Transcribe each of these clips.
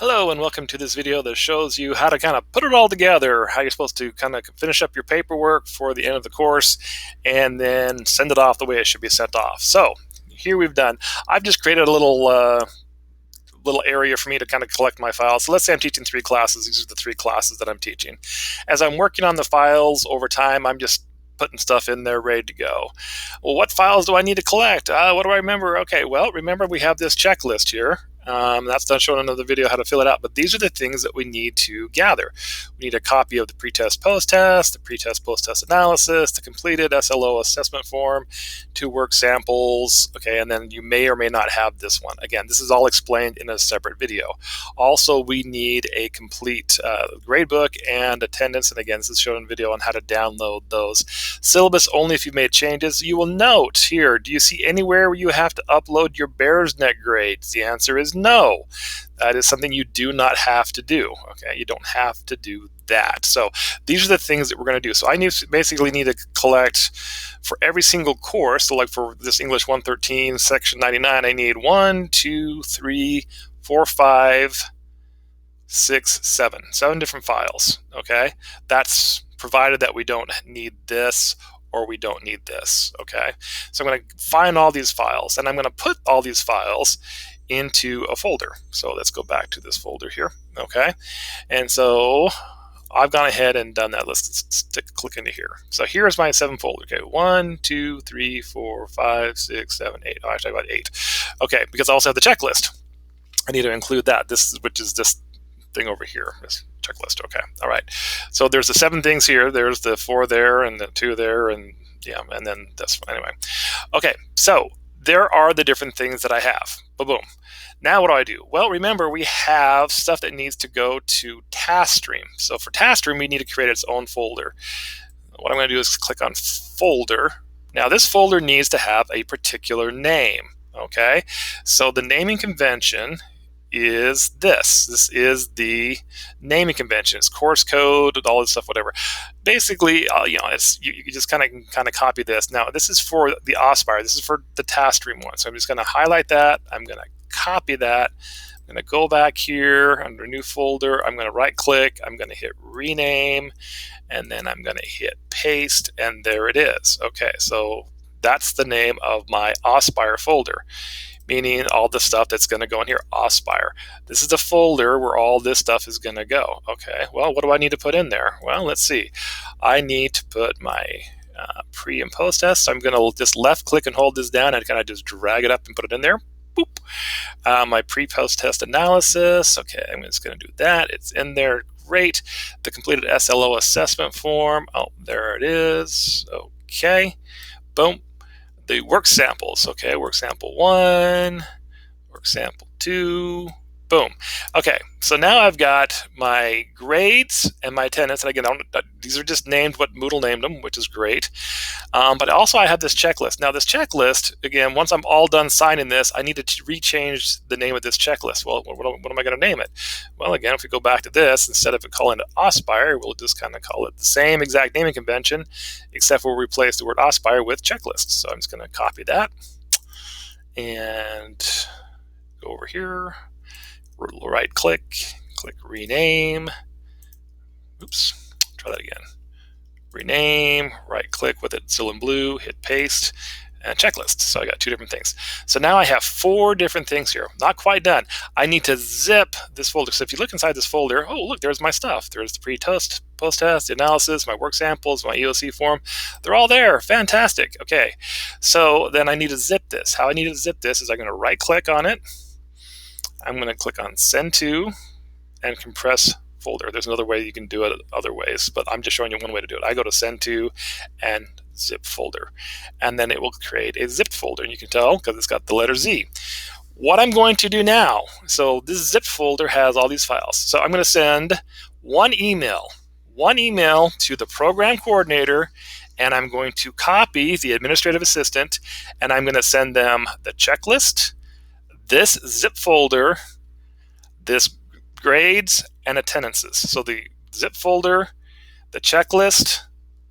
Hello and welcome to this video that shows you how to kind of put it all together, how you're supposed to kind of finish up your paperwork for the end of the course and then send it off the way it should be sent off. So here I've just created a little area for me to kind of collect my files. So let's say I'm teaching 3 classes. These are the 3 classes that I'm teaching. As I'm working on the files over time, I'm just putting stuff in there ready to go. Well, what files do I need to collect? What do I remember? Okay, well, remember we have this checklist here. That's done shown in another video how to fill it out, but these are the things that we need to gather. We need a copy of the pretest post-test, the pretest post-test analysis, the completed SLO assessment form, 2 work samples, okay, and then you may or may not have this one. Again, this is all explained in a separate video. Also, we need a complete gradebook and attendance, and again, this is shown in video on how to download those. Syllabus only if you've made changes. You will note here, do you see anywhere where you have to upload your Bears Neck grades? The answer is no. That is something you do not have to do. Okay, you don't have to do that. So these are the things that we're going to do. So I basically need to collect for every single course. So like for this English 113 section 99, I need 1, 2, 3, 4, 5, 6, 7 different files. Okay, that's provided that we don't need this or we don't need this. Okay, so I'm going to find all these files and I'm going to put all these files into a folder. So let's go back to this folder here. Okay, and so I've gone ahead and done that. Let's click into here. So here's my 7 folder. Okay, 1, 2, 3, 4, 5, 6, 7, 8. Oh, actually, I've got 8. Okay, because I also have the checklist. I need to include that. Which is this thing over here. This checklist. Okay, all right. So there's the 7 things here. There's the 4 there, and the 2 there, and yeah, and then this one. Anyway, okay. So there are the different things that I have. Boom. Now what do I do? Well, remember we have stuff that needs to go to TaskStream. So for TaskStream, we need to create its own folder. What I'm going to do is click on Folder. Now this folder needs to have a particular name. Okay, so the naming convention is this. This is the naming convention. It's course code, all this stuff, whatever. Basically, it's you just kind of copy this. Now, this is for the Aspire. This is for the TaskStream one. So I'm just going to highlight that. I'm going to copy that. I'm going to go back here under New Folder. I'm going to right-click. I'm going to hit Rename, and then I'm going to hit Paste, and there it is. Okay, so that's the name of my Aspire folder, meaning all the stuff that's going to go in here, Aspire. This is the folder where all this stuff is going to go. Okay, well, what do I need to put in there? Well, let's see. I need to put my pre and post test. I'm going to just left click and hold this down and kind of just drag it up and put it in there. Boop. My pre-post test analysis. Okay, I'm just going to do that. It's in there. Great. The completed SLO assessment form. Oh, there it is. Okay. Boom. The work samples. Okay, work sample 1, work sample 2, boom. Okay, so now I've got my grades and my attendance, and again, these are just named what Moodle named them, which is great. But also I have this checklist. Now this checklist, again, once I'm all done signing this, I need to rechange the name of this checklist. Well, what am I going to name it? Well, again, if we go back to this, instead of calling it Aspire, we'll just kind of call it the same exact naming convention, except we'll replace the word Aspire with checklist. So I'm just going to copy that and go over here, right click, click rename. Oops, try that again. Rename, right click with it still in blue, hit paste, and checklist. So I got 2 different things. So now I have 4 different things here. Not quite done. I need to zip this folder. So if you look inside this folder, oh, look, there's my stuff. There's the pre-test, post-test, the analysis, my work samples, my EOC form. They're all there. Fantastic. Okay. So then I need to zip this. How I need to zip this is I'm going to right click on it. I'm going to click on Send To and compress folder. There's another way you can do it other ways, but I'm just showing you one way to do it. I go to Send To and Zip Folder, and then it will create a zipped folder, and you can tell because it's got the letter Z. What I'm going to do now, so this zip folder has all these files. So I'm going to send one email to the program coordinator, and I'm going to copy the administrative assistant, and I'm going to send them the checklist, this zip folder, this grades, and attendances. So the zip folder, the checklist,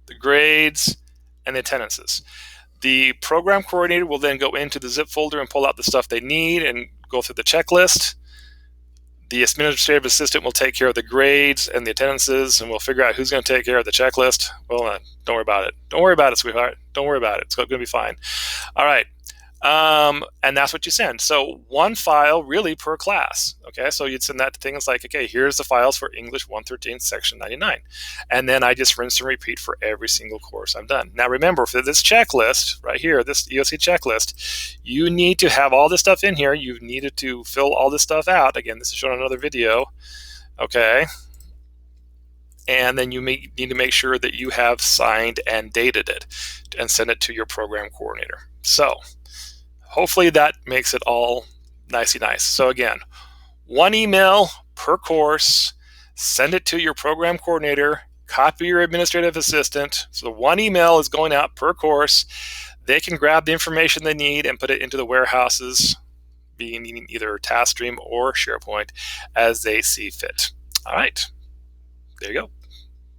the grades, and the attendances. The program coordinator will then go into the zip folder and pull out the stuff they need and go through the checklist, The administrative assistant will take care of the grades and the attendances, and we'll figure out who's going to take care of the checklist. Well, don't worry about it. Don't worry about it, sweetheart. Don't worry about it. It's going to be fine. All right. And that's what you send. So one file really per class. Okay, so you'd send that to things like, okay, here's the files for English 113, section 99. And then I just rinse and repeat for every single course I'm done. Now remember, for this checklist right here, this EOC checklist, you need to have all this stuff in here. You needed to fill all this stuff out. Again, this is shown on another video. Okay. And then you need to make sure that you have signed and dated it and send it to your program coordinator. So hopefully that makes it all nicey nice. So again, one email per course, send it to your program coordinator, copy your administrative assistant. So one email is going out per course. They can grab the information they need and put it into the warehouses, being either TaskStream or SharePoint, as they see fit. All right, there you go.